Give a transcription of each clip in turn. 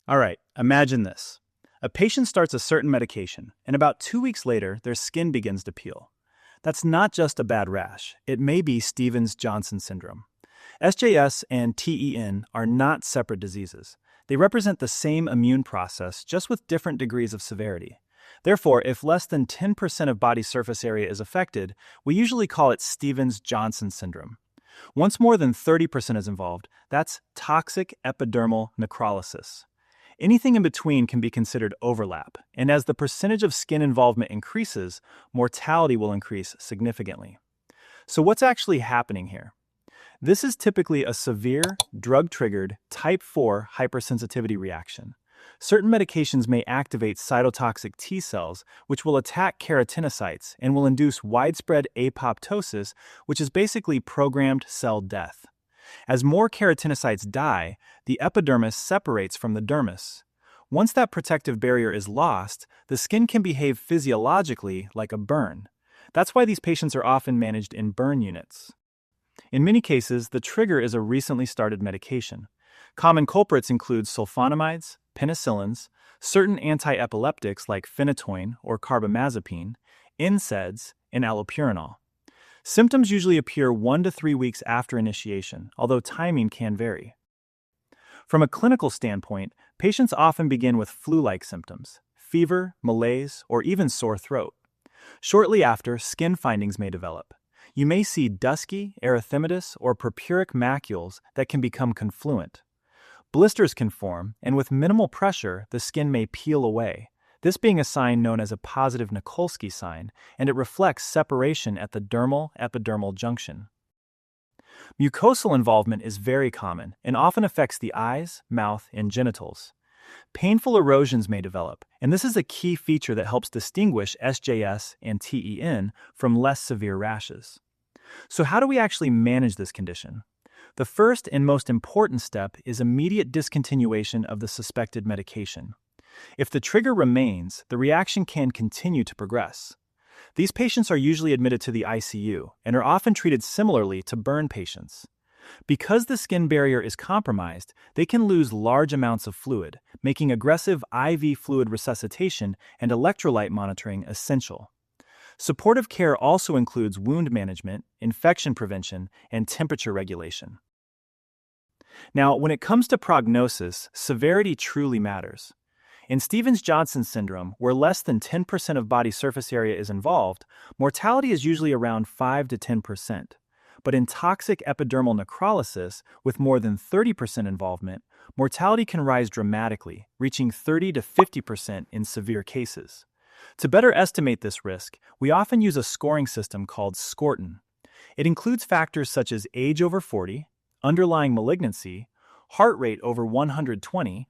All right, imagine this. A patient starts a certain medication, and about 2 weeks later, their skin begins to peel. That's not just a bad rash, it may be Stevens-Johnson syndrome. SJS and TEN are not separate diseases. They represent the same immune process, just with different degrees of severity. Therefore, if less than 10% of body surface area is affected, we usually call it Stevens-Johnson syndrome. Once more than 30% is involved, that's toxic epidermal necrolysis. Anything in between can be considered overlap, and as the percentage of skin involvement increases, mortality will increase significantly. So what's actually happening here? This is typically a severe, drug-triggered, type 4 hypersensitivity reaction. Certain medications may activate cytotoxic T cells, which will attack keratinocytes and will induce widespread apoptosis, which is basically programmed cell death. As more keratinocytes die, the epidermis separates from the dermis. Once that protective barrier is lost, the skin can behave physiologically like a burn. That's why these patients are often managed in burn units. In many cases, the trigger is a recently started medication. Common culprits include sulfonamides, penicillins, certain anti-epileptics like phenytoin or carbamazepine, NSAIDs, and allopurinol. Symptoms usually appear 1 to 3 weeks after initiation, although timing can vary. From a clinical standpoint, patients often begin with flu-like symptoms, fever, malaise, or even sore throat. Shortly after, skin findings may develop. You may see dusky, erythematous, or purpuric macules that can become confluent. Blisters can form, and with minimal pressure, the skin may peel away, this being a sign known as a positive Nikolsky sign, and it reflects separation at the dermal-epidermal junction. Mucosal involvement is very common and often affects the eyes, mouth, and genitals. Painful erosions may develop, and this is a key feature that helps distinguish SJS and TEN from less severe rashes. So how do we actually manage this condition? The first and most important step is immediate discontinuation of the suspected medication. If the trigger remains, the reaction can continue to progress. These patients are usually admitted to the ICU and are often treated similarly to burn patients. Because the skin barrier is compromised, they can lose large amounts of fluid, making aggressive IV fluid resuscitation and electrolyte monitoring essential. Supportive care also includes wound management, infection prevention, and temperature regulation. Now, when it comes to prognosis, severity truly matters. In Stevens-Johnson syndrome, where less than 10% of body surface area is involved, mortality is usually around 5 to 10%. But in toxic epidermal necrolysis, with more than 30% involvement, mortality can rise dramatically, reaching 30 to 50% in severe cases. To better estimate this risk, we often use a scoring system called SCORTEN. It includes factors such as age over 40, underlying malignancy, heart rate over 120,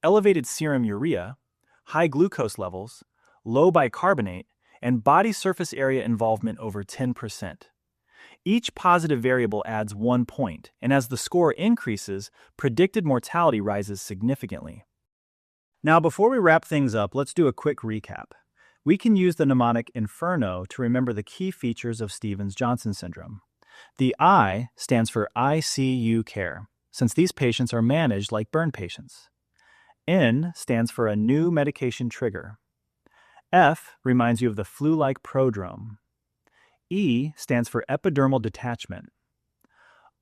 elevated serum urea, high glucose levels, low bicarbonate, and body surface area involvement over 10%. Each positive variable adds 1 point, and as the score increases, predicted mortality rises significantly. Now, before we wrap things up, let's do a quick recap. We can use the mnemonic Inferno to remember the key features of Stevens-Johnson syndrome. The I stands for ICU care, since these patients are managed like burn patients. N stands for a new medication trigger. F reminds you of the flu-like prodrome. E stands for epidermal detachment.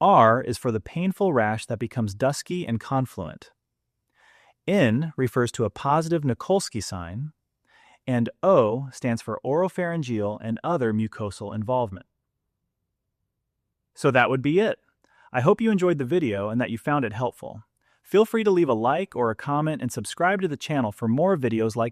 R is for the painful rash that becomes dusky and confluent. N refers to a positive Nikolsky sign. And O stands for oropharyngeal and other mucosal involvement. So that would be it. I hope you enjoyed the video and that you found it helpful. Feel free to leave a like or a comment and subscribe to the channel for more videos like